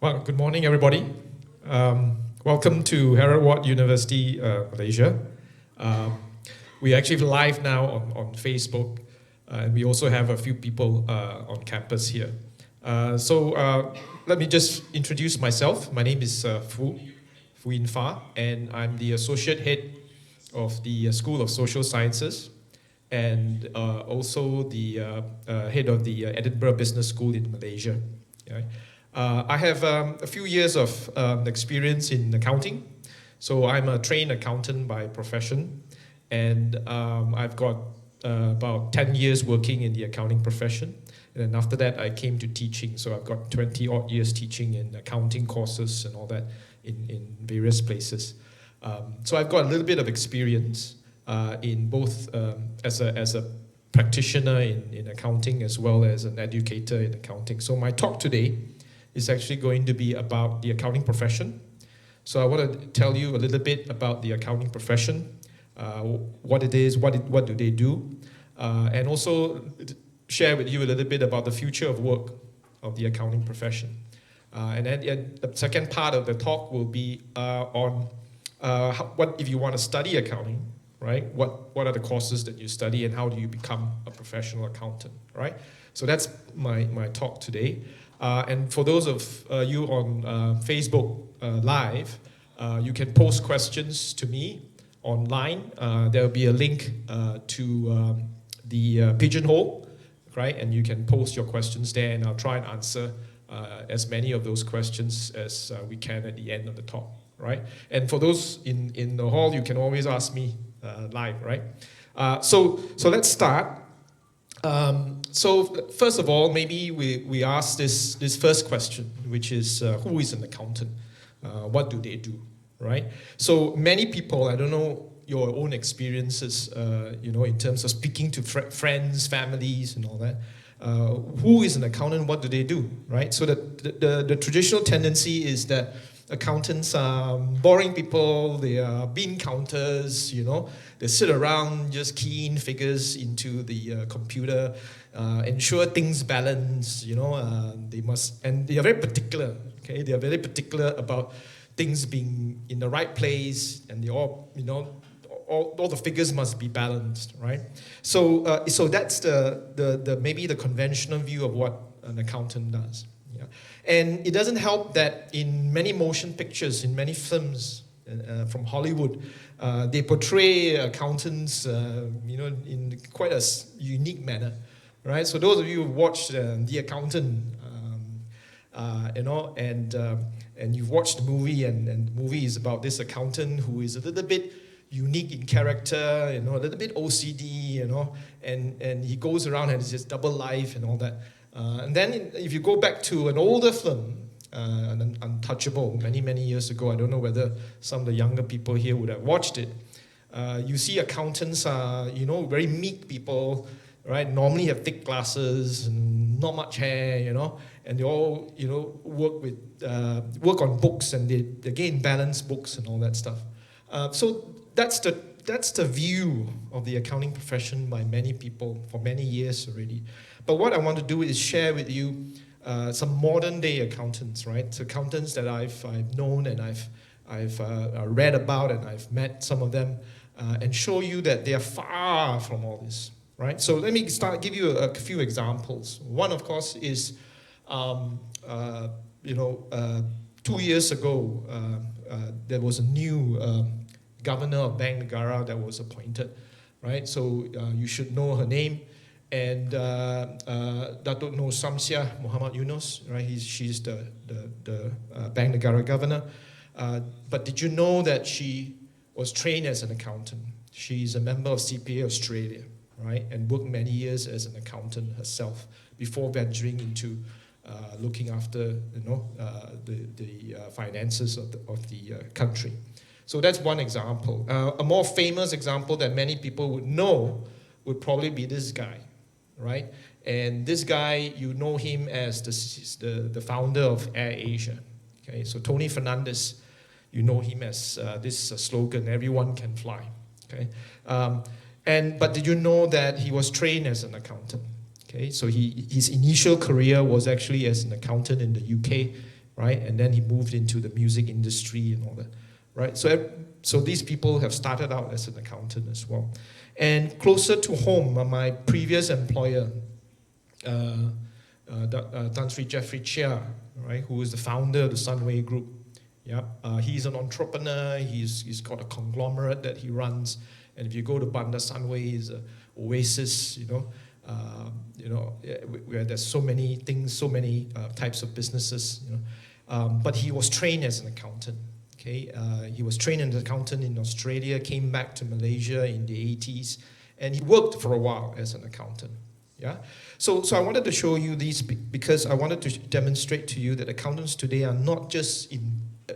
Well, good morning, everybody. Welcome to Heriot-Watt University, Malaysia. We're actually live now on Facebook, and we also have a few people on campus here. Let me just introduce myself. My name is Fu Yin Fa, and I'm the Associate Head of the School of Social Sciences, and also the head of the Edinburgh Business School in Malaysia. Yeah. I have a few years of experience in accounting. So I'm a trained accountant by profession, and I've got about 10 years working in the accounting profession. And then after that, I came to teaching. So I've got 20 odd years teaching in accounting courses and all that in various places. So I've got a little bit of experience in both as a practitioner in accounting as well as an educator in accounting. So my talk today is actually going to be about the accounting profession. So I want to tell you a little bit about the accounting profession, what it is, what do they do, and also share with you a little bit about the future of work of the accounting profession. And then the second part of the talk will be on what if you want to study accounting, right? What are the courses that you study and how do you become a professional accountant, right? So that's my talk today. And for those of you on Facebook Live, you can post questions to me online. There will be a link to the Pigeonhole, right? And you can post your questions there, and I'll try and answer as many of those questions as we can at the end of the talk, right? And for those in the hall, you can always ask me live, right? So let's start. So first of all, maybe we ask this first question, which is who is an accountant? What do they do, right? So many people, I don't know your own experiences, in terms of speaking to friends, families, and all that. Who is an accountant? What do they do, right? So the traditional tendency is that accountants are boring people. They are bean counters, They sit around just keying figures into the computer, ensure things balance, They must, and they are very particular, okay? They are very particular about things being in the right place, and they all, all the figures must be balanced, right? So that's the maybe the conventional view of what an accountant does. Yeah. And it doesn't help that in many motion pictures, in many films from Hollywood, they portray accountants, in quite a unique manner, right? So those of you who watched The Accountant, and you've watched the movie, and the movie is about this accountant who is a little bit unique in character, a little bit OCD, and he goes around and has this double life and all that. And then if you go back to an older film, Untouchable, many years ago, I don't know whether some of the younger people here would have watched it. You see accountants are, very meek people, right? Normally have thick glasses and not much hair, and they all, work on books, and they again balance books and all that stuff. So that's the view of the accounting profession by many people for many years already. But what I want to do is share with you some modern day accountants, right? So accountants that I've known and I've read about, and I've met some of them, and show you that they are far from all this, right? So let me give you a few examples. One, of course, is 2 years ago there was a new governor of Bank Negara that was appointed, right? So you should know her name. And Datuk Nur Samsiah Muhammad Yunus, right? She's the Bank Negara governor. But did you know that she was trained as an accountant? She's a member of CPA Australia, right? And worked many years as an accountant herself before venturing into looking after, the finances of the country. So that's one example. A more famous example that many people would know would probably be this guy, right? And this guy, you know him as the founder of Air Asia. Okay, so Tony Fernandes, you know him as this slogan, "Everyone can fly." Okay, but did you know that he was trained as an accountant? Okay, so his initial career was actually as an accountant in the UK, right? And then he moved into the music industry and all that, right? So these people have started out as an accountant as well. And closer to home, my previous employer, Tan Sri Jeffrey Chia, right, who is the founder of the Sunway Group. Yeah, he's an entrepreneur. He's got a conglomerate that he runs. And if you go to Bandar Sunway, it's an oasis, where there's so many things, so many types of businesses. But he was trained as an accountant. Okay, he was trained as an accountant in Australia, came back to Malaysia in the 80s, and he worked for a while as an accountant. Yeah, so I wanted to show you these because I wanted to demonstrate to you that accountants today are not just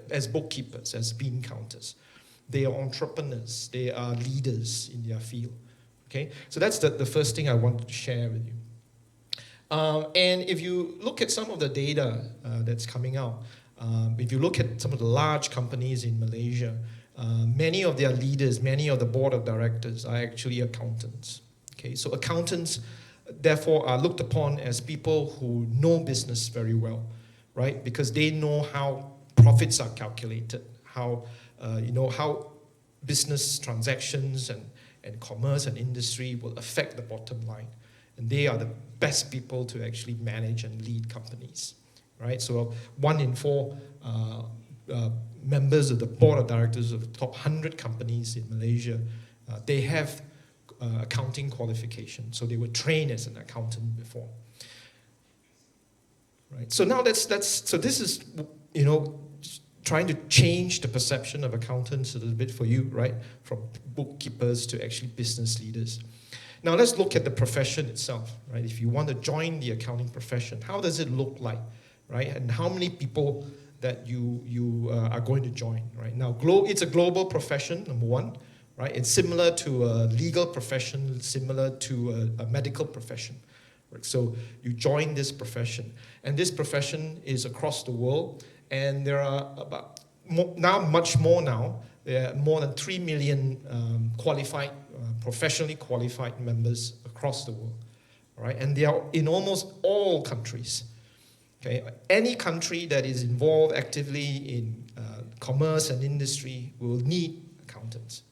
as bookkeepers, as bean counters. They are entrepreneurs. They are leaders in their field. Okay, so that's the first thing I wanted to share with you. And if you look at some of the data that's coming out, if you look at some of the large companies in Malaysia, many of their leaders, many of the board of directors are actually accountants. Okay, so accountants, therefore, are looked upon as people who know business very well, right? Because they know how profits are calculated, how business transactions and commerce and industry will affect the bottom line. And they are the best people to actually manage and lead companies, right? So 1 in 4 members of the board of directors of the top 100 companies in Malaysia, they have accounting qualification. So they were trained as an accountant before. Right. So now so this is, trying to change the perception of accountants a little bit for you, right? From bookkeepers to actually business leaders. Now let's look at the profession itself, right? If you want to join the accounting profession, how does it look like, right? And how many people that you are going to join, right? Now, it's a global profession, number one, right? It's similar to a legal profession, similar to a medical profession. Right? So you join this profession, and this profession is across the world, and there are much more now. There are more than 3 million professionally qualified members across the world, right? And they are in almost all countries. Okay, any country that is involved actively in commerce and industry will need accountants.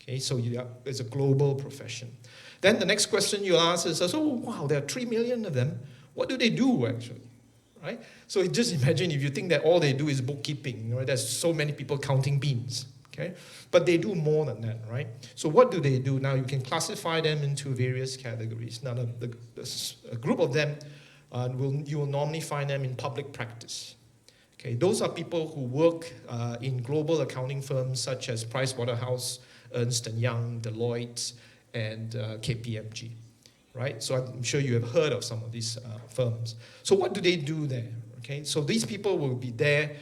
Okay, so it's a global profession. Then the next question you ask is, wow, there are 3 million of them. What do they do actually? Right? So just imagine if you think that all they do is bookkeeping. There's so many people counting beans. Okay, but they do more than that, right? So what do they do? Now you can classify them into various categories. Now a group of them, you will normally find them in public practice. Okay, those are people who work in global accounting firms such as Pricewaterhouse, Ernst & Young, Deloitte, and KPMG, right? So I'm sure you have heard of some of these firms. So what do they do there? Okay, so these people will be there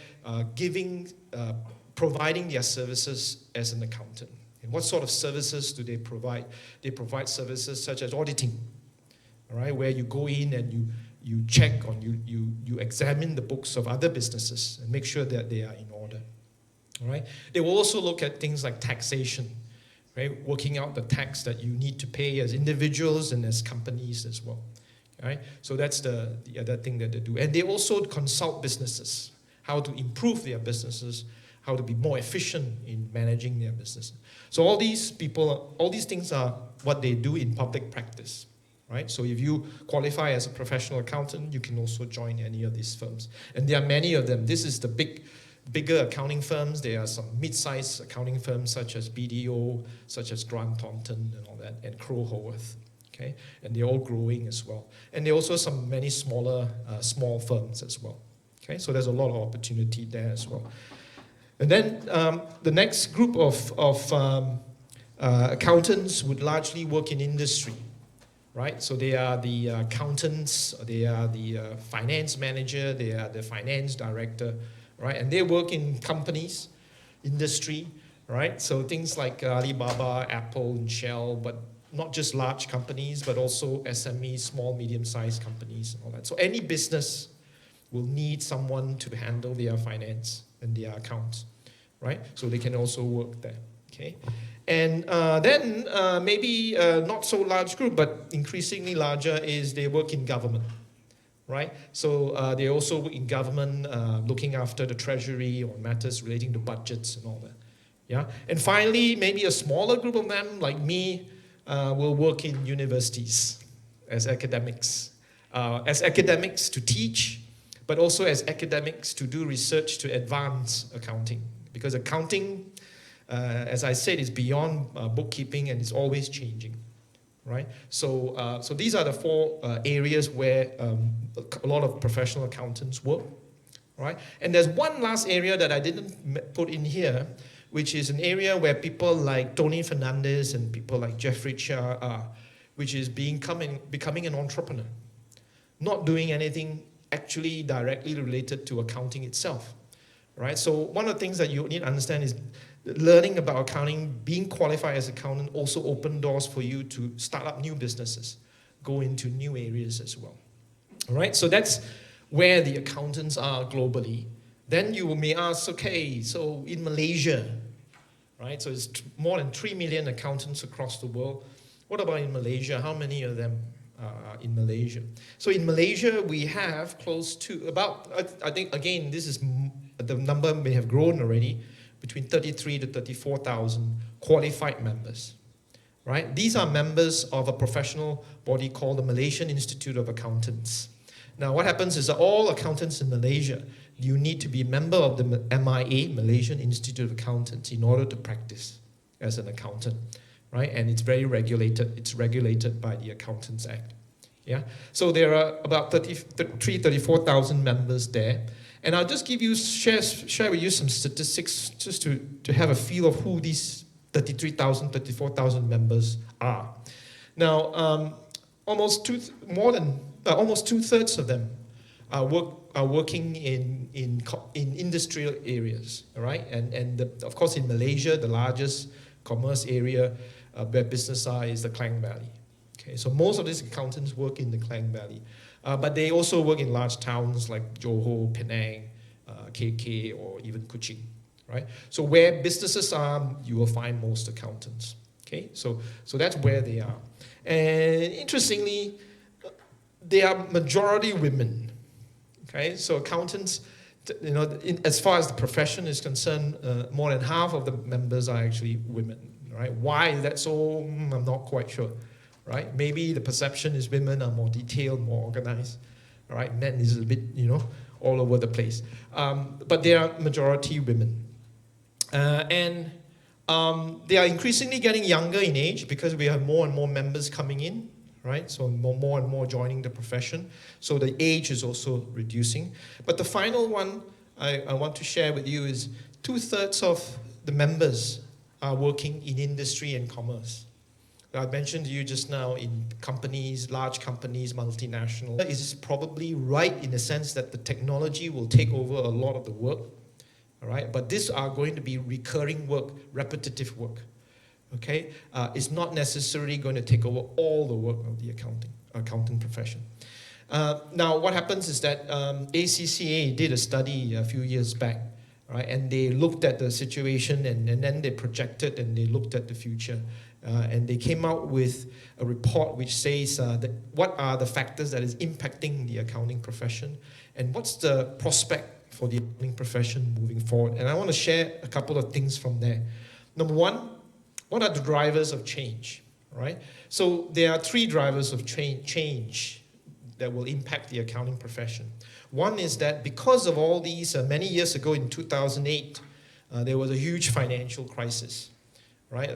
providing their services as an accountant. And what sort of services do they provide? They provide services such as auditing, all right, where you go in and you check on, you examine the books of other businesses and make sure that they are in order, all right? They will also look at things like taxation, right? Working out the tax that you need to pay as individuals and as companies as well, all right? So that's the other thing that they do. And they also consult businesses, how to improve their businesses, how to be more efficient in managing their business. So all these things are what they do in public practice, right? So if you qualify as a professional accountant, you can also join any of these firms. And there are many of them. This is the bigger accounting firms. There are some mid-sized accounting firms such as BDO, such as Grant Thornton and all that, and Crowe Horwath, okay? And they're all growing as well. And there are also many smaller, small firms as well, okay? So there's a lot of opportunity there as well. And then the next group of accountants would largely work in industry, right? So they are the accountants, they are the finance manager, they are the finance director, right? And they work in companies, industry, right? So things like Alibaba, Apple, and Shell, but not just large companies, but also SMEs, small, medium-sized companies, and all that. So any business will need someone to handle their finance and their accounts, right? So they can also work there, okay? And then maybe not so large group, but increasingly larger is they work in government, right? So they also work in government, looking after the treasury or matters relating to budgets and all that. Yeah, and finally, maybe a smaller group of them, like me, will work in universities as academics to teach, but also as academics to do research to advance accounting. Because accounting, as I said, is beyond bookkeeping and it's always changing, right? So these are the four areas where a lot of professional accountants work, right? And there's one last area that I didn't put in here, which is an area where people like Tony Fernandez and people like Jeffrey Chia are, which is becoming an entrepreneur, not doing anything actually directly related to accounting itself, right? So one of the things that you need to understand is learning about accounting, being qualified as an accountant also open doors for you to start up new businesses, go into new areas as well, all right? So that's where the accountants are globally. Then you may ask, okay, so in Malaysia, right? So it's more than 3 million accountants across the world. What about in Malaysia? How many of them are in Malaysia? So in Malaysia, we have close to about, I think, again, this is, the number may have grown already, between 33 to 34,000 qualified members, right? These are members of a professional body called the Malaysian Institute of Accountants. Now, what happens is that all accountants in Malaysia, you need to be a member of the MIA, Malaysian Institute of Accountants, in order to practice as an accountant, right? And it's very regulated. It's regulated by the Accountants Act, yeah? So there are about 34,000 members there. And I'll just share with you some statistics just to have a feel of who these 34,000 members are. Now, almost two-thirds of them are working in industrial areas, right? And of course, in Malaysia, the largest commerce area where business are is the Klang Valley. Okay, so most of these accountants work in the Klang Valley, but they also work in large towns like Johor, Penang, KK, or even Kuching, right? So where businesses are, you will find most accountants. Okay, so that's where they are. And interestingly, they are majority women. Okay, so accountants, you know, as far as the profession is concerned, more than half of the members are actually women. Right? Why is that so? I'm not quite sure. Right? Maybe the perception is women are more detailed, more organized. Right? Men is a bit, you know, all over the place. But they are majority women, and they are increasingly getting younger in age because we have more and more members coming in. Right? So more and more joining the profession. So the age is also reducing. But the final one I want to share with you is 2/3 of the members are working in industry and commerce. I mentioned to you just now in companies, large companies, multinational. It is probably right in the sense that the technology will take over a lot of the work. All right? But these are going to be recurring work, repetitive work. Okay, it's not necessarily going to take over all the work of the accounting profession. Now, what happens is that ACCA did a study a few years back, right? And they looked at the situation and then they projected and they looked at the future. And they came out with a report which says that what are the factors that is impacting the accounting profession and what's the prospect for the accounting profession moving forward. And I want to share a couple of things from there. Number one, what are the drivers of change, right? So there are 3 drivers of change that will impact the accounting profession. One is that because of all these, many years ago in 2008, there was a huge financial crisis, right?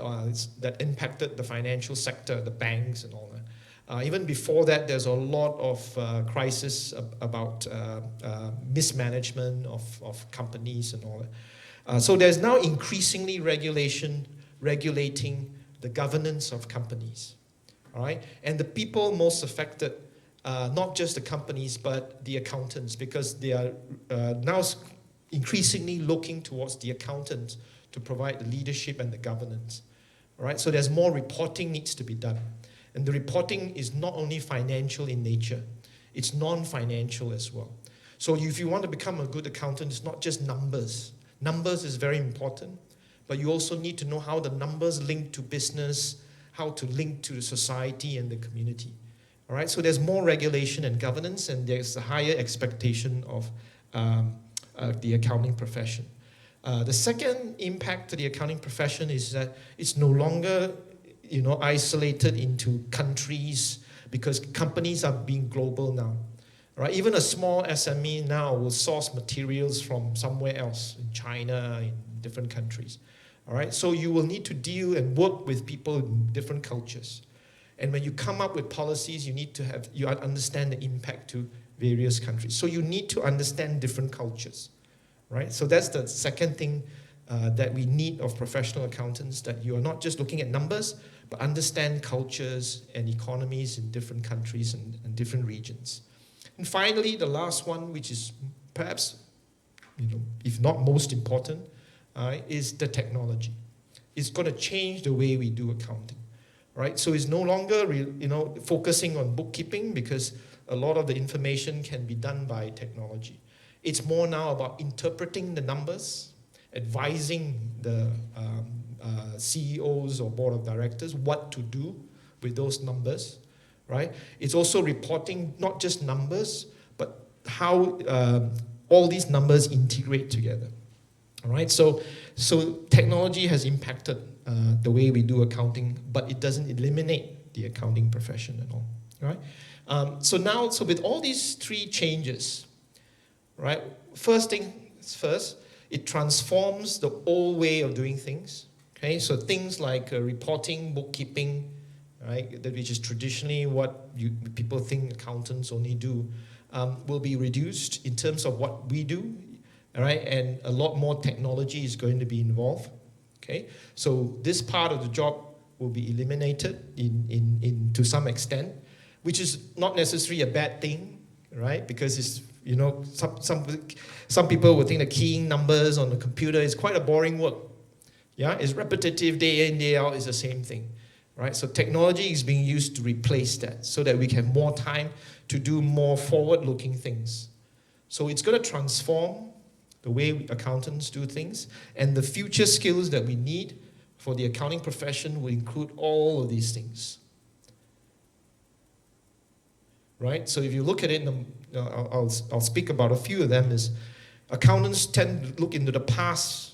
That impacted the financial sector, the banks and all that. Even before that, there's a lot of crisis about mismanagement of companies and all that. So there's now increasingly regulating the governance of companies, all right? And the people most affected, not just the companies, but the accountants, because they are now increasingly looking towards the accountants to provide the leadership and the governance, all right? So there's more reporting needs to be done. And the reporting is not only financial in nature, it's non-financial as well. So if you want to become a good accountant, it's not just numbers. Numbers is very important, but you also need to know how the numbers link to business, how to link to the society and the community. All right, so there's more regulation and governance, and there's a higher expectation of the accounting profession. The second impact to the accounting profession is that it's no longer, isolated into countries, because companies are being global now. Right? Even a small SME now will source materials from somewhere else, in China, in different countries. All right, so you will need to deal and work with people in different cultures. And when you come up with policies, you understand the impact to various countries. So you need to understand different cultures, right? So that's the second thing that we need of professional accountants, that you are not just looking at numbers, but understand cultures and economies in different countries and different regions. And finally, the last one, which is perhaps, if not most important, is the technology. It's going to change the way we do accounting, right? So it's no longer, focusing on bookkeeping, because a lot of the information can be done by technology. It's more now about interpreting the numbers, advising the CEOs or board of directors what to do with those numbers, right? It's also reporting not just numbers, but how all these numbers integrate together. All right, so technology has impacted the way we do accounting, but it doesn't eliminate the accounting profession at all. Right? So with all these three changes, right? First things first, it transforms the old way of doing things. Okay, so things like reporting, bookkeeping, right, which is traditionally what people think accountants only do, will be reduced in terms of what we do. All right, and a lot more technology is going to be involved. Okay, so this part of the job will be eliminated to some extent, which is not necessarily a bad thing, right? Because it's, some people would think that keying numbers on the computer is quite a boring work. Yeah, it's repetitive, day in, day out, it's the same thing, right? So technology is being used to replace that, so that we can have more time to do more forward-looking things. So it's going to transform the way accountants do things, and the future skills that we need for the accounting profession will include all of these things. Right? So if you look at it, I'll speak about a few of them. Is accountants tend to look into the past,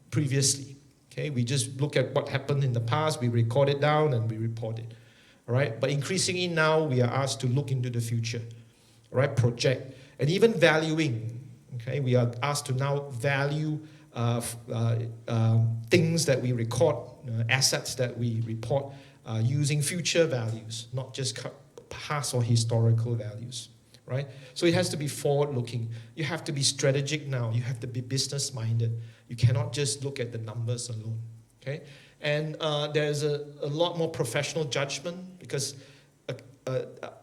previously. Okay, we just look at what happened in the past, we record it down, and we report it. All right, but increasingly now we are asked to look into the future. All right, project. And even valuing, okay, we are asked to now value things that we record, assets that we report, using future values, not just past or historical values, right? So it has to be forward-looking. You have to be strategic now. You have to be business-minded. You cannot just look at the numbers alone, okay? And there's a lot more professional judgment, because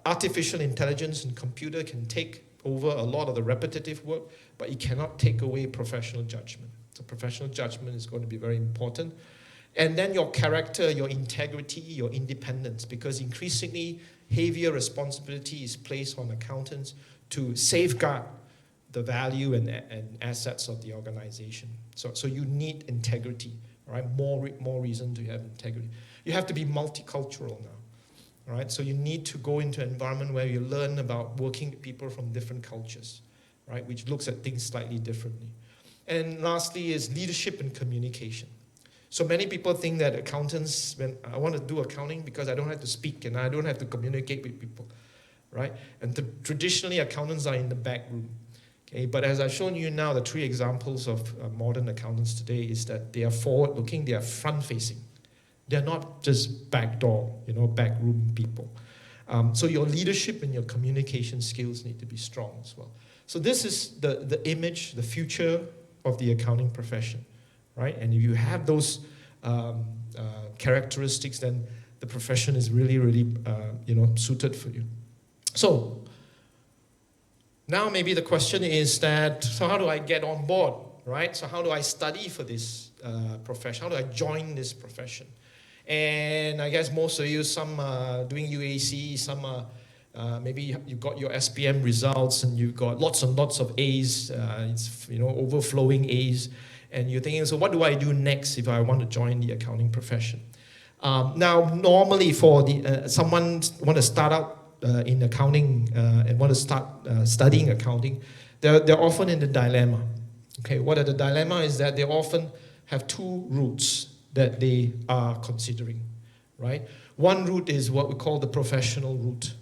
artificial intelligence and computer can take over a lot of the repetitive work, but it cannot take away professional judgment. So professional judgment is going to be very important. And then your character, your integrity, your independence, because increasingly heavier responsibility is placed on accountants to safeguard the value and assets of the organization. So you need integrity, right? More reason to have integrity. You have to be multicultural now. All right, so you need to go into an environment where you learn about working with people from different cultures, right, which looks at things slightly differently. And lastly is leadership and communication. So many people think that accountants, when I want to do accounting because I don't have to speak and I don't have to communicate with people, right? And traditionally, accountants are in the back room. Okay, but as I've shown you now, the three examples of modern accountants today is that they are forward-looking, they are front-facing. They're not just backdoor, backroom people. So your leadership and your communication skills need to be strong as well. So this is the image, the future of the accounting profession, right? And if you have those characteristics, then the profession is really, really, suited for you. So now maybe the question is that, so how do I get on board, right? So how do I study for this profession? How do I join this profession? And I guess most of you, some are doing UAC, some are maybe you got your SPM results and you've got lots and lots of A's, it's overflowing A's, and you're thinking, so what do I do next if I want to join the accounting profession? Now, normally for the someone want to start out in accounting and want to start studying accounting, they're often in the dilemma. Okay, what are the dilemma is that they often have two routes that they are considering, right? One route is what we call the professional route.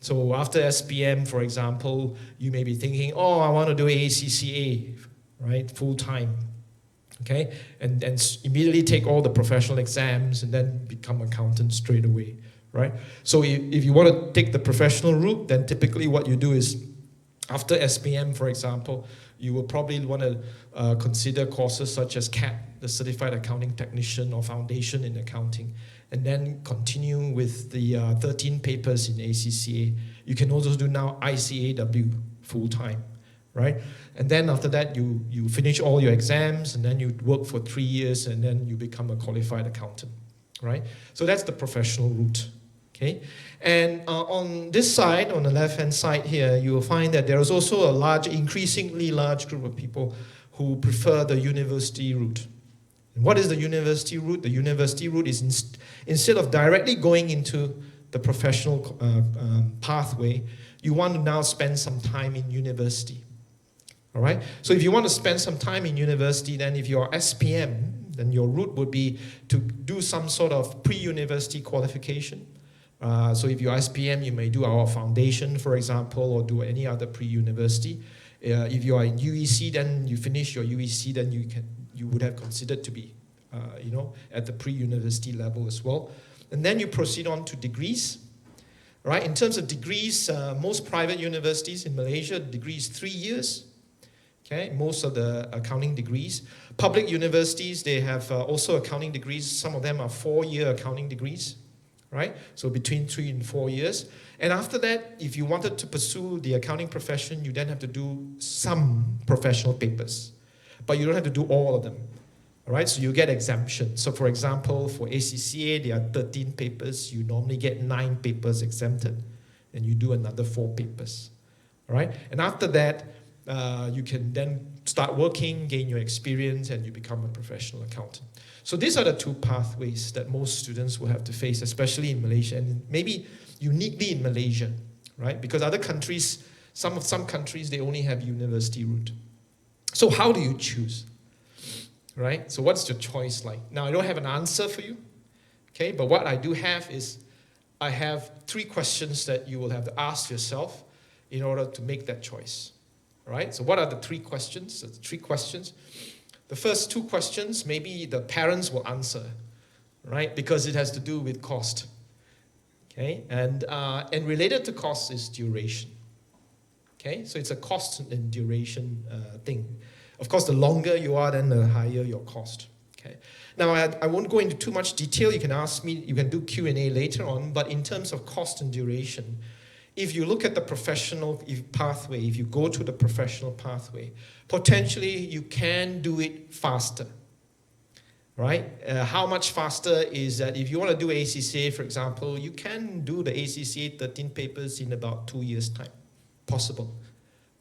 So after SPM, for example, you may be thinking, oh, I want to do ACCA, right, full time. Okay, and immediately take all the professional exams and then become accountant straight away, right? So if you want to take the professional route, then typically what you do is, after SPM, for example, you will probably want to consider courses such as CAT, the Certified Accounting Technician, or Foundation in Accounting, and then continue with the 13 papers in ACCA. You can also do now ICAW full-time, right? And then after that, you finish all your exams, and then you work for 3 years, and then you become a qualified accountant, right? So that's the professional route, okay? And on this side, on the left-hand side here, you will find that there is also a increasingly large group of people who prefer the university route. And what is the university route? The university route is instead of directly going into the professional pathway, you want to now spend some time in university. All right? So if you want to spend some time in university, then if you're SPM, then your route would be to do some sort of pre-university qualification. So if you're SPM, you may do our foundation, for example, or do any other pre-university. If you are in UEC, then you finish your UEC, then you would have considered to be, at the pre-university level as well. And then you proceed on to degrees. Right? In terms of degrees, most private universities in Malaysia, degree is 3 years. Okay, most of the accounting degrees. Public universities, they have also accounting degrees. Some of them are 4-year accounting degrees, right? So between 3 and 4 years. And after that, if you wanted to pursue the accounting profession, you then have to do some professional papers. But you don't have to do all of them, all right? So you get exemption. So for example, for ACCA, there are 13 papers. You normally get 9 papers exempted, and you do another 4 papers, all right? And after that, you can then start working, gain your experience, and you become a professional accountant. So these are the 2 pathways that most students will have to face, especially in Malaysia, and maybe uniquely in Malaysia, right? Because other countries, some countries, they only have university route. So how do you choose, right? So what's your choice like? Now, I don't have an answer for you, okay? But what I do have is, I have 3 questions that you will have to ask yourself in order to make that choice. Right? So what are the 3 questions? The 3 questions. The first 2 questions, maybe the parents will answer, right? Because it has to do with cost. Okay? And related to cost is duration. Okay? So it's a cost and duration thing. Of course, the longer you are, then the higher your cost. Okay? Now, I won't go into too much detail. You can ask me, you can do Q&A later on, but in terms of cost and duration, if you look at the professional pathway, if you go to the professional pathway, potentially you can do it faster, right? How much faster is that if you want to do ACCA, for example, you can do the ACCA 13 papers in about 2 years' time. Possible,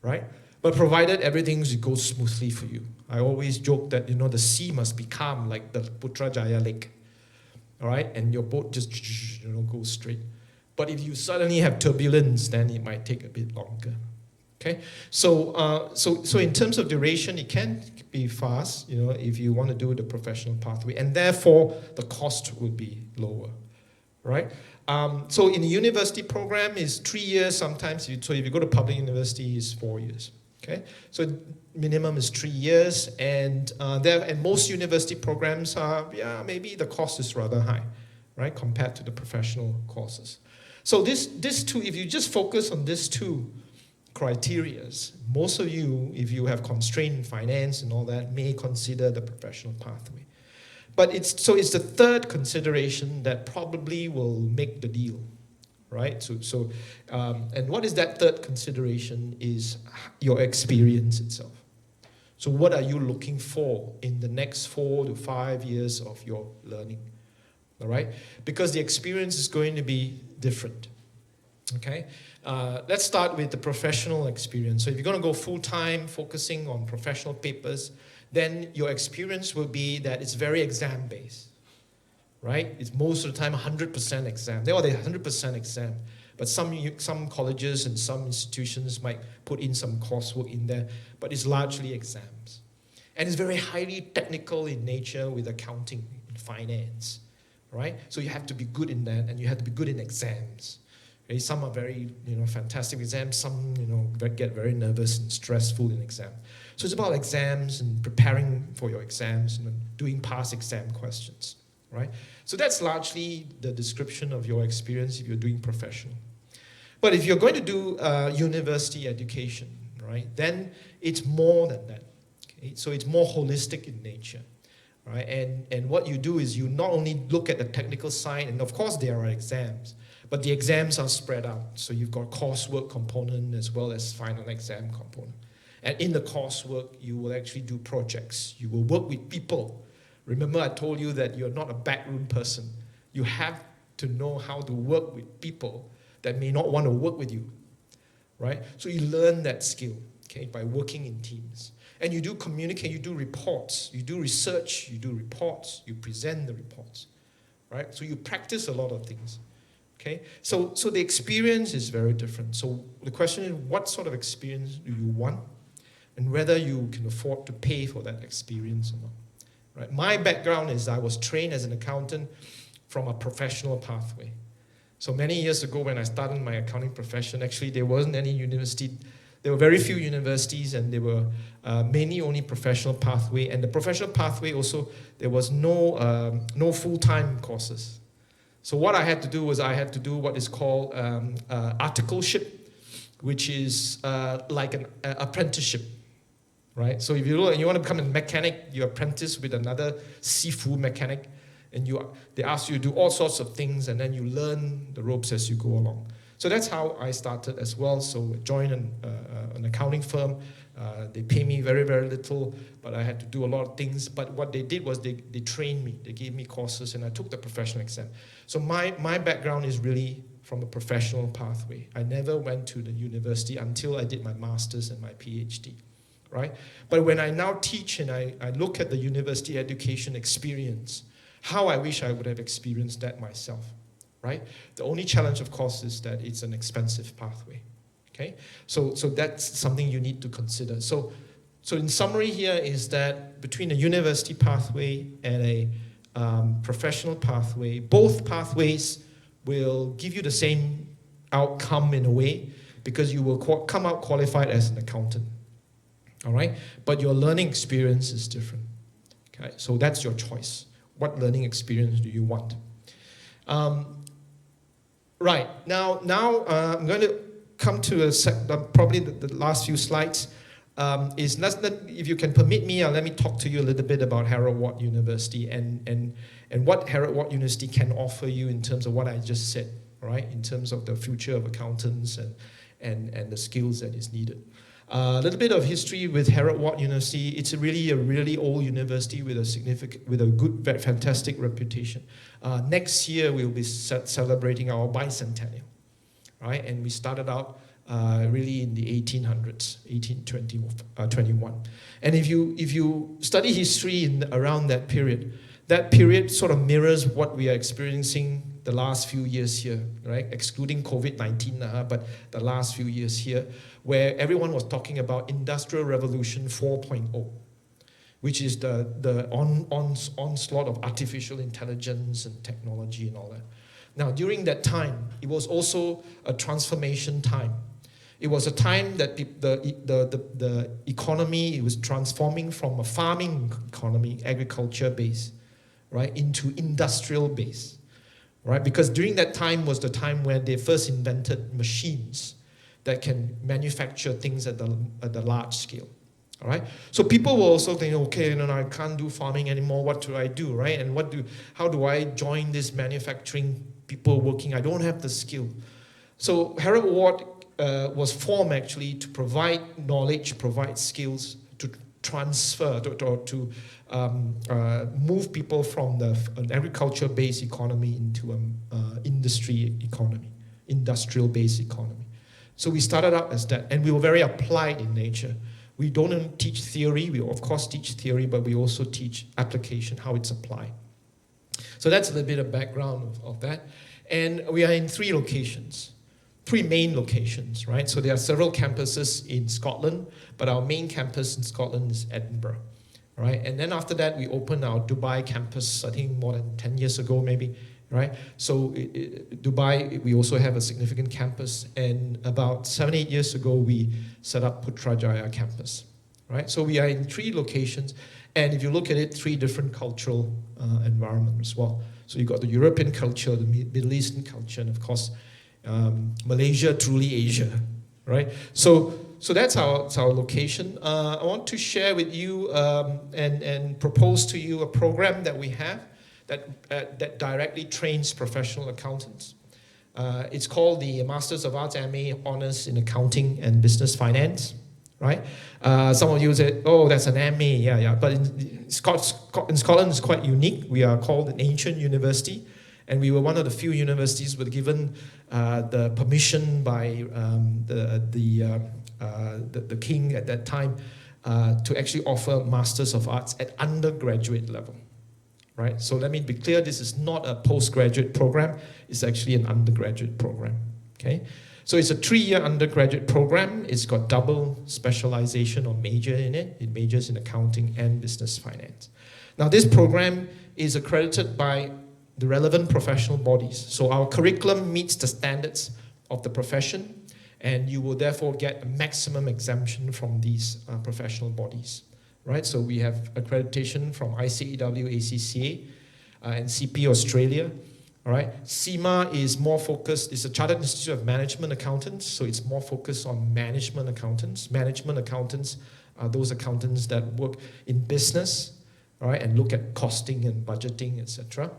right? But provided everything goes smoothly for you. I always joke that, the sea must be calm like the Putrajaya Lake, all right? And your boat just, goes straight. But if you suddenly have turbulence, then it might take a bit longer. Okay, so in terms of duration, it can be fast, if you want to do the professional pathway, and therefore the cost would be lower, right? So in the university program is 3 years sometimes. So if you go to public university, it's 4 years. Okay, so minimum is 3 years, and most university programs are maybe the cost is rather high, right, compared to the professional courses. So this 2, if you just focus on these 2 criterias, most of you, if you have constraint in finance and all that, may consider the professional pathway. But it's the third consideration that probably will make the deal, right? And what is that third consideration is your experience itself. So what are you looking for in the next 4 to 5 years of your learning? All right? Because the experience is going to be different. Okay? Let's start with the professional experience. So if you're going to go full-time, focusing on professional papers, then your experience will be that it's very exam-based. right? It's most of the time 100% exam. They're 100% exam. But some colleges and some institutions might put in some coursework in there, but it's largely exams. And it's very highly technical in nature with accounting and finance, right? So you have to be good in that, and you have to be good in exams. Okay? Some are very, fantastic exams. Some, get very nervous and stressful in exam. So it's about exams and preparing for your exams and doing past exam questions, right? So that's largely the description of your experience if you're doing professional. But if you're going to do university education, right, then it's more than that. Okay? So it's more holistic in nature, right? And what you do is you not only look at the technical side, and of course there are exams, but the exams are spread out. So you've got coursework component as well as final exam component. And in the coursework, you will actually do projects. You will work with people. Remember, I told you that you're not a backroom person. You have to know how to work with people that may not want to work with you, right? So you learn that skill, okay, by working in teams. And you do communicate, you do reports, you do research, you do reports, you present the reports, right? So you practice a lot of things, okay? So the experience is very different. So the question is, what sort of experience do you want? And whether you can afford to pay for that experience or not. Right? My background is I was trained as an accountant from a professional pathway. So many years ago when I started my accounting profession, actually there wasn't any university. There were very few universities, and there were mainly only professional pathway. And the professional pathway also, there was no full-time courses. So what I had to do was I had to do what is called articleship, which is like an apprenticeship. Right? So if you want to become a mechanic, you apprentice with another seafood mechanic, and they ask you to do all sorts of things, and then you learn the ropes as you go along. So that's how I started as well. So I joined an accounting firm. They pay me very, very little, but I had to do a lot of things. But what they did was they trained me. They gave me courses, and I took the professional exam. So my background is really from a professional pathway. I never went to the university until I did my master's and my PhD. Right? But when I now teach and I look at the university education experience, how I wish I would have experienced that myself, right? The only challenge, of course, is that it's an expensive pathway, okay? So that's something you need to consider. So in summary here is that between a university pathway and a professional pathway, both pathways will give you the same outcome in a way, because you will come out qualified as an accountant. All right, but your learning experience is different. Okay, so that's your choice. What learning experience do you want? Right now, I'm going to come to probably the last few slides. If you can permit me, let me talk to you a little bit about Heriot-Watt University and what Heriot-Watt University can offer you in terms of what I just said. Right, in terms of the future of accountants and the skills that is needed. A little bit of history with Heriot-Watt University. It's a really old university with a good, fantastic reputation. Next year we'll be celebrating our bicentennial, right? And we started out really in the 1800s, 1821. And if you study history around that period sort of mirrors what we are experiencing the last few years here, right? Excluding COVID-19, but the last few years here, where everyone was talking about Industrial Revolution 4.0, which is the onslaught of artificial intelligence and technology and all that. Now, during that time, it was also a transformation time. It was a time that the economy, it was transforming from a farming economy, agriculture-based, right, into industrial-based. Right? Because during that time was the time when they first invented machines that can manufacture things at the large scale. All right? So people were also thinking, okay, I can't do farming anymore. What do I do, right? And how do I join this manufacturing people working? I don't have the skill. So Heriot-Watt was formed actually to provide knowledge, provide skills, to transfer, to move people from an agriculture-based economy into an industry economy, industrial-based economy. So we started out as that, and we were very applied in nature. We don't only teach theory, we of course teach theory, but we also teach application, how it's applied. So that's a little bit of background of that. And we are in 3 locations, 3 main locations, right? So there are several campuses in Scotland, but our main campus in Scotland is Edinburgh, right? And then after that, we opened our Dubai campus, I think more than 10 years ago maybe, right? So Dubai, we also have a significant campus, and about 7-8 years ago, we set up Putrajaya campus, right? So we are in 3 locations, and if you look at it, 3 different cultural environments as well. So you've got the European culture, the Middle Eastern culture, and of course, Malaysia, truly Asia, right? So that's our location. I want to share with you and propose to you a program that we have that directly trains professional accountants. It's called the Masters of Arts MA Honours in Accounting and Business Finance, right? Some of you say, oh, that's an MA, yeah. But in Scotland, it's quite unique. We are called an ancient university, and we were one of the few universities were given the permission by the king at that time to actually offer Masters of Arts at undergraduate level. Right? So let me be clear, this is not a postgraduate program, it's actually an undergraduate program. Okay? So it's a 3-year undergraduate program. It's got double specialization or major in it. It majors in accounting and business finance. Now this program is accredited by the relevant professional bodies. So our curriculum meets the standards of the profession, and you will therefore get a maximum exemption from these professional bodies. Right, so we have accreditation from ICAEW, ACCA, and CP Australia. All right, CIMA is more focused. It's a Chartered Institute of Management Accountants, so it's more focused on management accountants. Management accountants are those accountants that work in business, all right, and look at costing and budgeting, etc.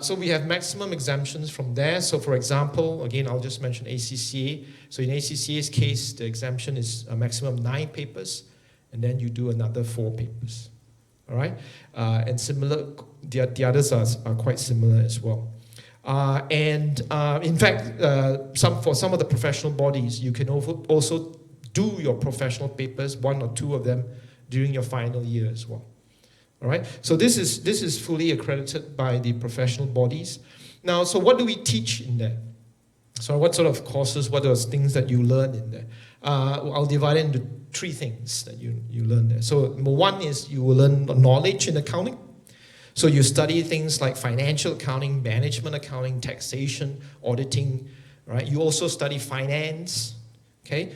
So we have maximum exemptions from there. So for example, again, I'll just mention ACCA. So in ACCA's case, the exemption is a maximum 9 papers. And then you do another 4 papers, all right? And similar, the others are quite similar as well. In fact, for some of the professional bodies, you can also do your professional papers, 1 or 2 of them, during your final year as well, all right? So this is fully accredited by the professional bodies. Now, so what do we teach in there? So what sort of courses, what are things that you learn in there? I'll divide it into 3 things that you learn there. So number 1 is you will learn knowledge in accounting. So you study things like financial accounting, management accounting, taxation, auditing, right? You also study finance, okay?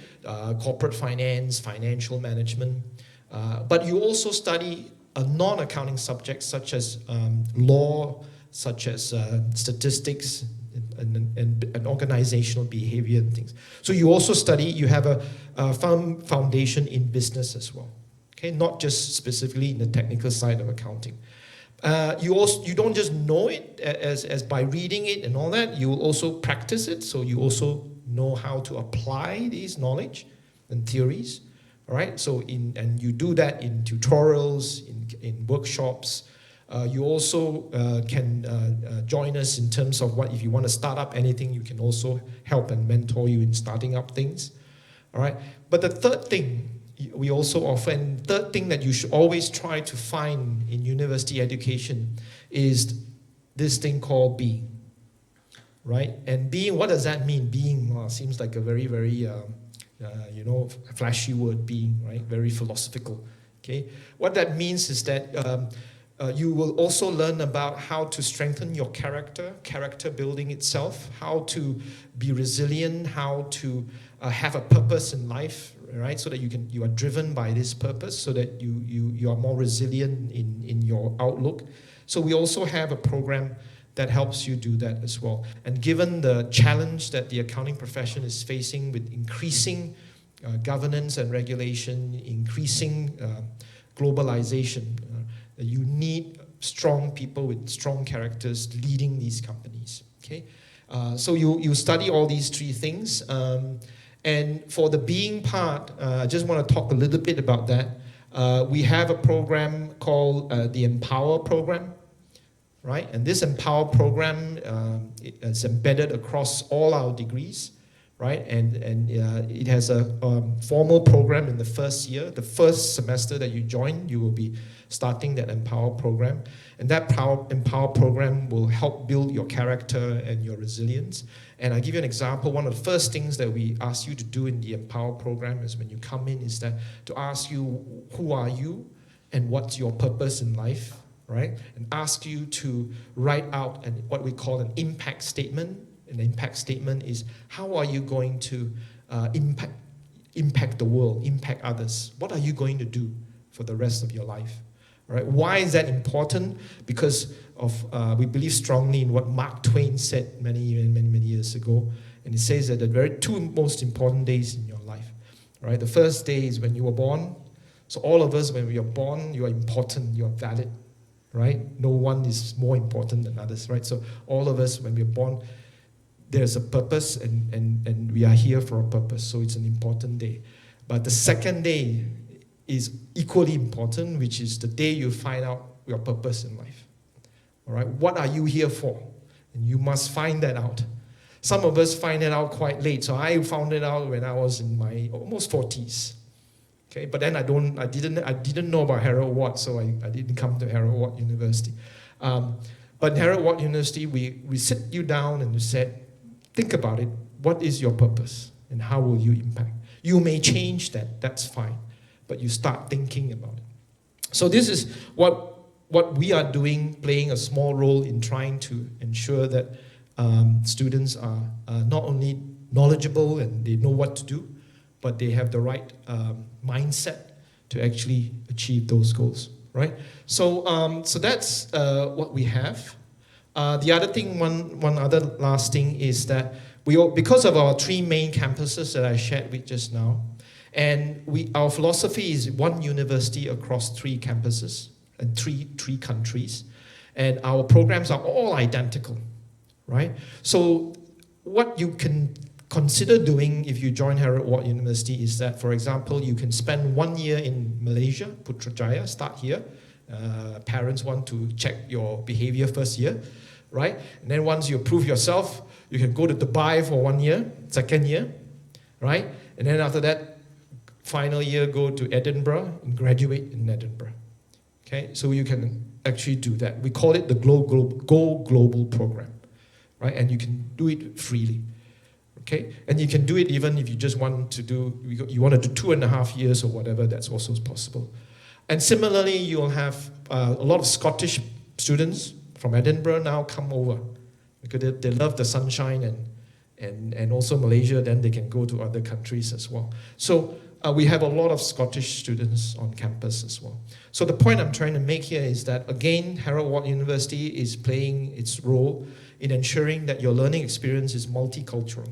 Corporate finance, financial management. But you also study non-accounting subjects such as law, such as statistics, and organizational behavior and things. So you also study, you have a firm foundation in business as well, okay? Not just specifically in the technical side of accounting. You don't just know it as by reading it and all that, you will also practice it, so you also know how to apply these knowledge and theories, all right? So and you do that in tutorials, in workshops. You also can join us in terms of if you want to start up anything, you can also help and mentor you in starting up things, all right? But the third thing we also offer, and third thing that you should always try to find in university education is this thing called being, right? And being, what does that mean? Being, well, seems like a very, very, flashy word, being, right? Very philosophical, okay? What that means is that you will also learn about how to strengthen your character building itself, how to be resilient, how to have a purpose in life, right? So that you are driven by this purpose, so that you are more resilient in your outlook. So we also have a program that helps you do that as well. And given the challenge that the accounting profession is facing with increasing governance and regulation, increasing globalization, you need strong people with strong characters leading these companies, okay? So you study all these 3 things. And for the being part, I just want to talk a little bit about that. We have a program called the Empower Program, right? And this Empower Program is embedded across all our degrees, right? And it has a formal program in the first year. The first semester that you join, you will be starting that Empower program. And that Empower program will help build your character and your resilience. And I'll give you an example. One of the first things that we ask you to do in the Empower program is when you come in is that to ask you, who are you and what's your purpose in life, right? And ask you to write out what we call an impact statement. An impact statement is how are you going to impact the world, impact others? What are you going to do for the rest of your life? Right? Why is that important? Because of we believe strongly in what Mark Twain said many years ago, and he says that the two most important days in your life. Right? The first day is when you were born. So all of us, when we are born, you are important, you are valid. Right? No one is more important than others. Right? So all of us, when we are born, there's a purpose, and we are here for a purpose, so it's an important day. But the second day is equally important, which is the day you find out your purpose in life. All right, what are you here for? And you must find that out. Some of us find it out quite late, so I found it out when I was in my almost 40s. Okay, but then I didn't know about Heriot-Watt, so I didn't come to Heriot-Watt University. But in Heriot-Watt University, we sit you down and we said, think about it. What is your purpose? And how will you impact? You may change that. That's fine. But you start thinking about it. So this is what we are doing, playing a small role in trying to ensure that students are not only knowledgeable and they know what to do, but they have the right mindset to actually achieve those goals. Right? So that's what we have. The other thing, one other last thing is that because of our three main campuses that I shared with just now, and our philosophy is one university across three campuses and three countries, and our programs are all identical, right? So what you can consider doing if you join Heriot-Watt University is that, for example, you can spend 1 year in Malaysia, Putrajaya, start here. Parents want to check your behavior first year, right? And then once you prove yourself, you can go to Dubai for 1 year, second year, right? And then after that, final year, go to Edinburgh and graduate in Edinburgh. Okay, so you can actually do that. We call it the Go Global program, right? And you can do it freely. Okay, and you can do it even if you just want to do, you want to do 2.5 years or whatever, that's also possible. And similarly, you'll have a lot of Scottish students from Edinburgh now come over because they love the sunshine and also Malaysia, then they can go to other countries as well. So we have a lot of Scottish students on campus as well. So the point I'm trying to make here is that, again, Heriot-Watt University is playing its role in ensuring that your learning experience is multicultural,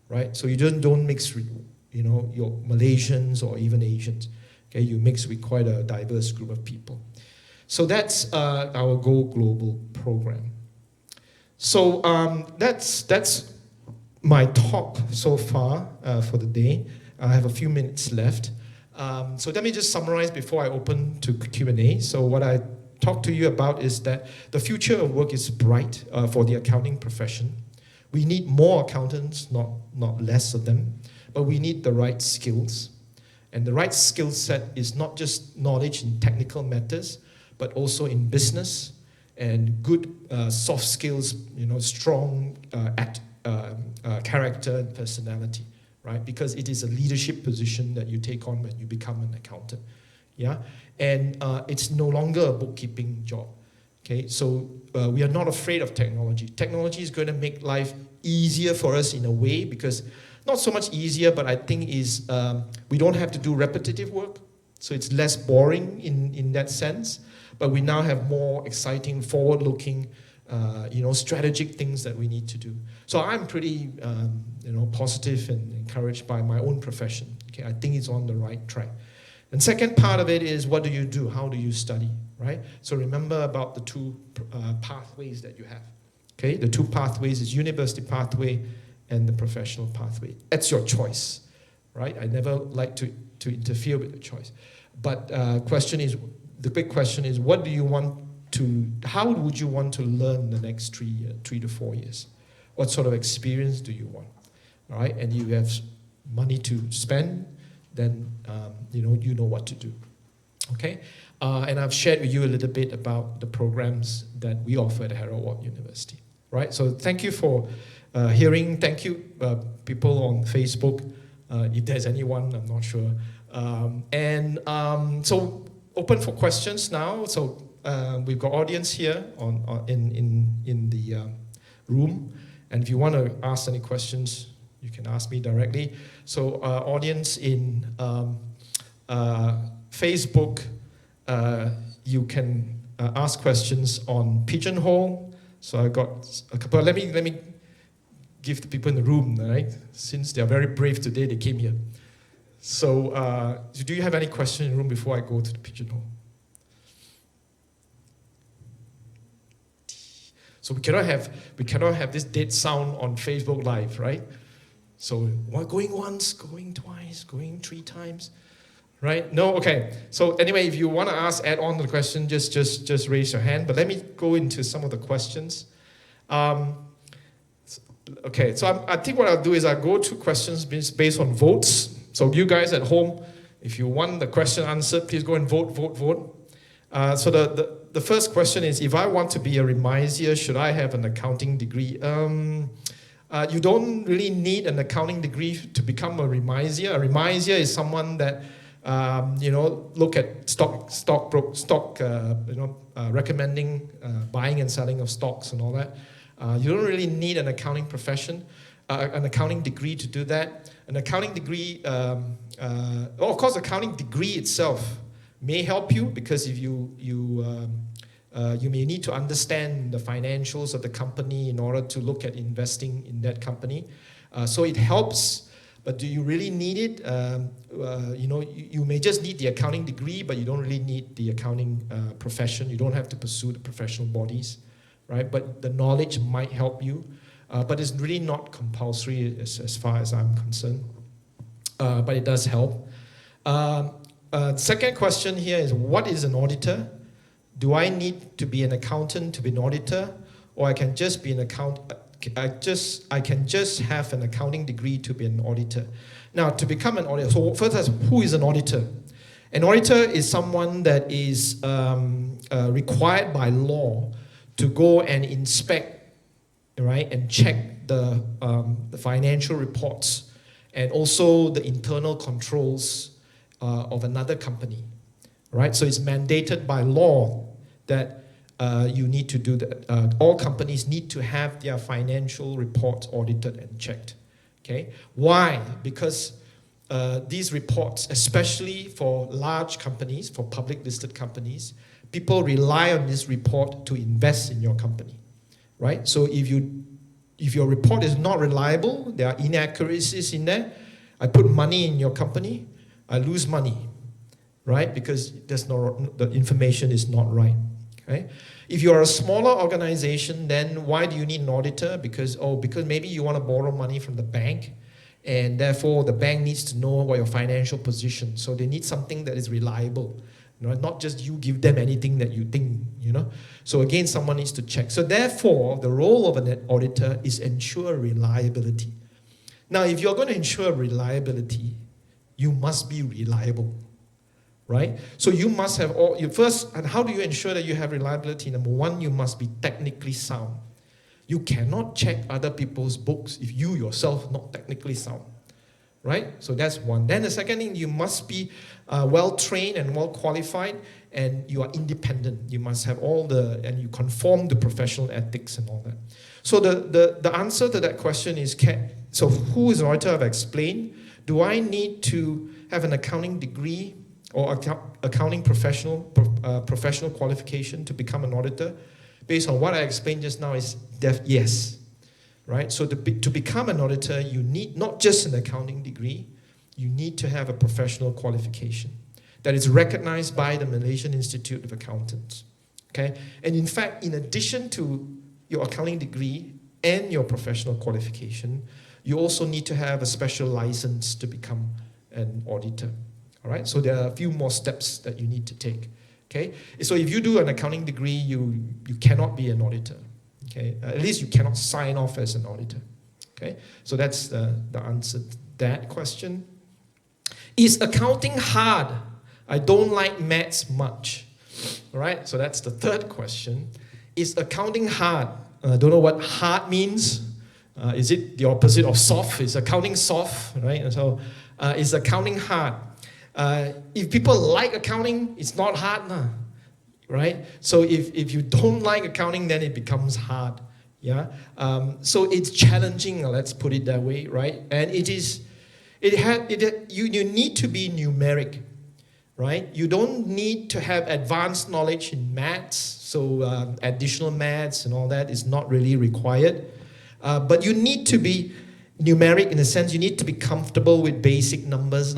right? So you don't mix with, your Malaysians or even Asians. Okay, you mix with quite a diverse group of people. So that's our Go Global program. So that's my talk so far for the day. I have a few minutes left. So let me just summarize before I open to Q&A. So what I talked to you about is that the future of work is bright for the accounting profession. We need more accountants, not less of them, but we need the right skills. And the right skill set is not just knowledge in technical matters, but also in business and good soft skills, strong character and personality, right? Because it is a leadership position that you take on when you become an accountant, yeah? And it's no longer a bookkeeping job, okay? So we are not afraid of technology. Technology is going to make life easier for us in a way because not so much easier, but I think is we don't have to do repetitive work, so it's less boring in that sense. But we now have more exciting, forward-looking, strategic things that we need to do. So I'm pretty, positive and encouraged by my own profession. Okay, I think it's on the right track. And second part of it is, what do you do? How do you study, right? So remember about the two pathways that you have. Okay, the two pathways is university pathway and the professional pathway. That's your choice, right? I never like to interfere with the choice. But the big question is, how would you want to learn the next 3 to 4 years? What sort of experience do you want? all right, and you have money to spend, then you know what to do. Okay, and I've shared with you a little bit about the programs that we offer at Heriot-Watt University. Right, so thank you for hearing. Thank you, people on Facebook. If there's anyone, I'm not sure. So open for questions now. So we've got audience here in the room, and if you want to ask any questions, you can ask me directly. So audience in Facebook, you can ask questions on Pigeonhole. So I got a couple. Let me give the people in the room, right? Since they are very brave today, they came here. So do you have any question in the room before I go to the Pigeonhole? So we cannot have this dead sound on Facebook Live, right? So what, going once, going twice, going 3 times, right? No, okay. So anyway, if you want to add on to the question, just raise your hand. But let me go into some of the questions. Okay, so I think what I'll do is I'll go to questions based on votes. So you guys at home, if you want the question answered, please go and vote. So the first question is, if I want to be a remisier, should I have an accounting degree? You don't really need an accounting degree to become a remisier. A remisier is someone that look at stock recommending buying and selling of stocks and all that. You don't really need an accounting profession, an accounting degree to do that. An accounting degree, of course, accounting degree itself may help you, because if you may need to understand the financials of the company in order to look at investing in that company. So it helps, but do you really need it? You may just need the accounting degree, but you don't really need the accounting profession. You don't have to pursue the professional bodies, right? But the knowledge might help you, but it's really not compulsory as far as I'm concerned. But it does help. Second question here is, what is an auditor? Do I need to be an accountant to be an auditor, or I can just be an I can just have an accounting degree to be an auditor? Now, to become an auditor, so first, who is an auditor? An auditor is someone that is required by law to go and inspect, right, and check the financial reports and also the internal controls of another company, right? So it's mandated by law that you need to do that. All companies need to have their financial reports audited and checked. Okay, why? Because these reports, especially for large companies, for public listed companies, people rely on this report to invest in your company, right? So if your report is not reliable, there are inaccuracies in there, I put money in your company, I lose money, right? Because the information is not right. Okay? If you're a smaller organization, then why do you need an auditor? Because maybe you want to borrow money from the bank, and therefore the bank needs to know what your financial position. So they need something that is reliable, not just you give them anything that you think, So again, someone needs to check. So therefore, the role of an auditor is ensure reliability. Now, if you're going to ensure reliability, you must be reliable. Right? So you must have and how do you ensure that you have reliability? Number one, you must be technically sound. You cannot check other people's books if you yourself not technically sound. Right? So that's one. Then the second thing, you must be well-trained and well-qualified, and you are independent. You must have and you conform to professional ethics and all that. So the answer to that question is, so who is an auditor? I've explained. Do I need to have an accounting degree or accounting professional qualification to become an auditor? Based on what I explained just now is yes, right? So to become an auditor, you need not just an accounting degree, you need to have a professional qualification that is recognized by the Malaysian Institute of Accountants, okay? And in fact, in addition to your accounting degree and your professional qualification, you also need to have a special license to become an auditor. All right, so there are a few more steps that you need to take. Okay, so if you do an accounting degree, you cannot be an auditor. Okay, at least you cannot sign off as an auditor. Okay, so that's the answer to that question. Is accounting hard? I don't like maths much. All right, so that's the third question. Is accounting hard? I don't know what hard means. Is it the opposite of soft? Is accounting soft, right? And so is accounting hard? If people like accounting, it's not hard, right? So if you don't like accounting, then it becomes hard. Yeah. So it's challenging. Let's put it that way, right? And you need to be numeric, right? You don't need to have advanced knowledge in maths. So additional maths and all that is not really required. But you need to be numeric in a sense. You need to be comfortable with basic numbers,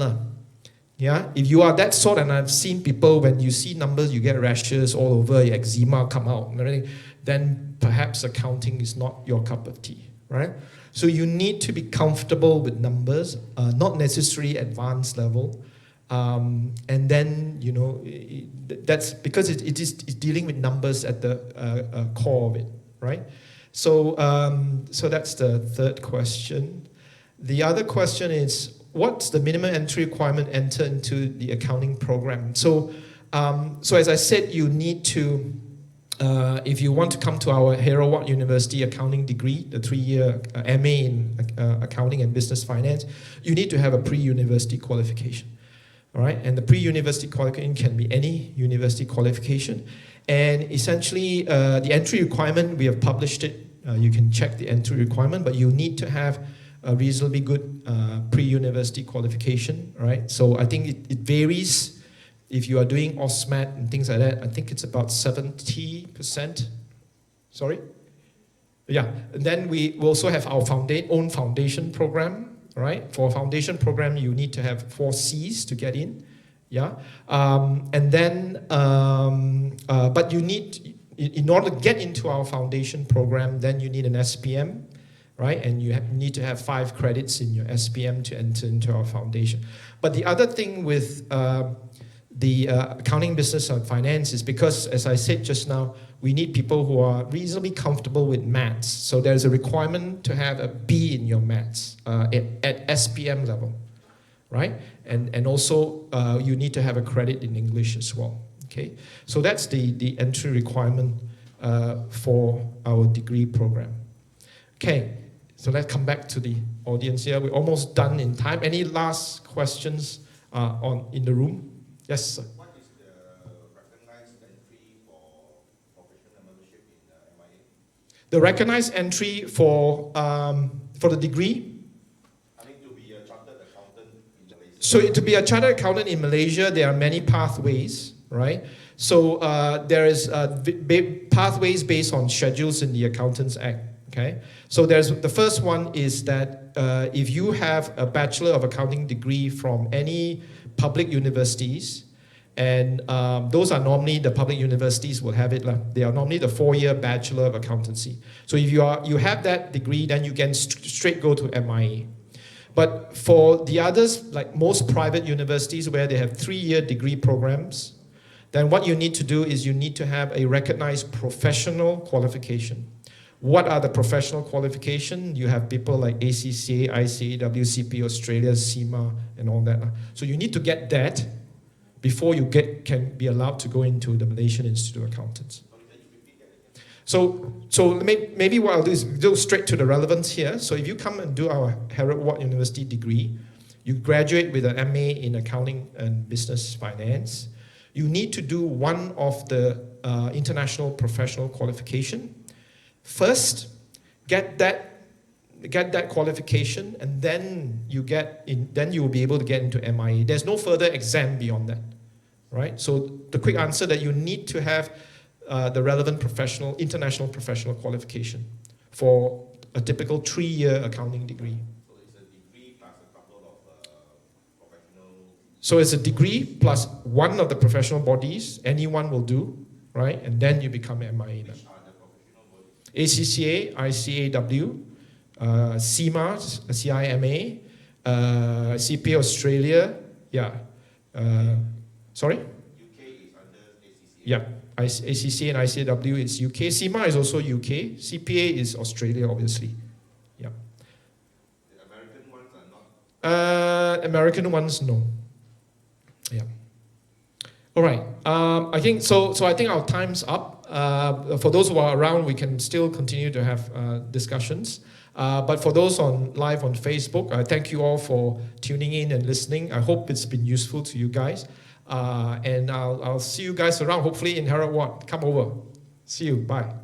Yeah, if you are that sort, and I've seen people, when you see numbers, you get rashes all over, your eczema come out and everything, then perhaps accounting is not your cup of tea, right? So you need to be comfortable with numbers, not necessarily advanced level. And then, that's because it's dealing with numbers at the core of it, right? So that's the third question. The other question is, what's the minimum entry requirement to enter into the accounting program? So as I said, you need to, if you want to come to our Heriot-Watt University accounting degree, the 3-year MA in accounting and business finance, you need to have a pre-university qualification. All right, and the pre-university qualification can be any university qualification. And essentially, the entry requirement, we have published it. You can check the entry requirement, but you need to have a reasonably good pre-university qualification, right? So I think it varies. If you are doing OSMAT and things like that, I think it's about 70%. Sorry? Yeah, and then we also have our own foundation program, right? For a foundation program, you need to have 4 C's to get in, yeah? And then, but you need, in order to get into our foundation program, then you need an SPM, right? And you need to have 5 credits in your SPM to enter into our foundation. But the other thing with the accounting, business, and finance is because, as I said just now, we need people who are reasonably comfortable with maths. So there's a requirement to have a B in your maths at SPM level, right? And also you need to have a credit in English as well, okay? So that's the entry requirement for our degree program. Okay, so let's come back to the audience here. We're almost done in time. Any last questions in the room? Yes, sir. What is the recognized entry for professional membership in MIA? The recognized entry for the degree? I mean, to be a chartered accountant in Malaysia. So to be a chartered accountant in Malaysia, there are many pathways, right? So there is pathways based on schedules in the Accountants Act, okay? So the first one is that if you have a Bachelor of Accounting degree from any public universities, and those are normally, the public universities will have it. They are normally the 4-year Bachelor of Accountancy. So if you have that degree, then you can straight go to MIA. But for the others, like most private universities where they have 3-year degree programs, then what you need to do is you need to have a recognized professional qualification. What are the professional qualifications? You have people like ACCA, ICAW, CPA Australia, CIMA, and all that. So you need to get that before you can be allowed to go into the Malaysian Institute of Accountants. So maybe what I'll do is go straight to the relevance here. So if you come and do our Heriot-Watt University degree, you graduate with an MA in Accounting and Business Finance. You need to do one of the international professional qualification. First, get that qualification, and then you will be able to get into MIA. There's no further exam beyond that, right? So the quick answer that you need to have the relevant international professional qualification for a typical 3-year accounting degree. So it's a degree plus a couple of professional. So it's a degree plus one of the professional bodies. Anyone will do, right? And then you become MIA. Which are the professional bodies? ACCA, ICAW, CIMA, CIMA, CPA Australia, yeah. Sorry? UK is under ACCA. Yeah, ACCA and ICAW is UK. CIMA is also UK. CPA is Australia, obviously. Yeah. American ones, no. Yeah. All right. I think so. So I think our time's up. For those who are around, we can still continue to have discussions. But for those on live on Facebook, I thank you all for tuning in and listening. I hope it's been useful to you guys. And I'll see you guys around, hopefully in Heriot-Watt. Come over. See you. Bye.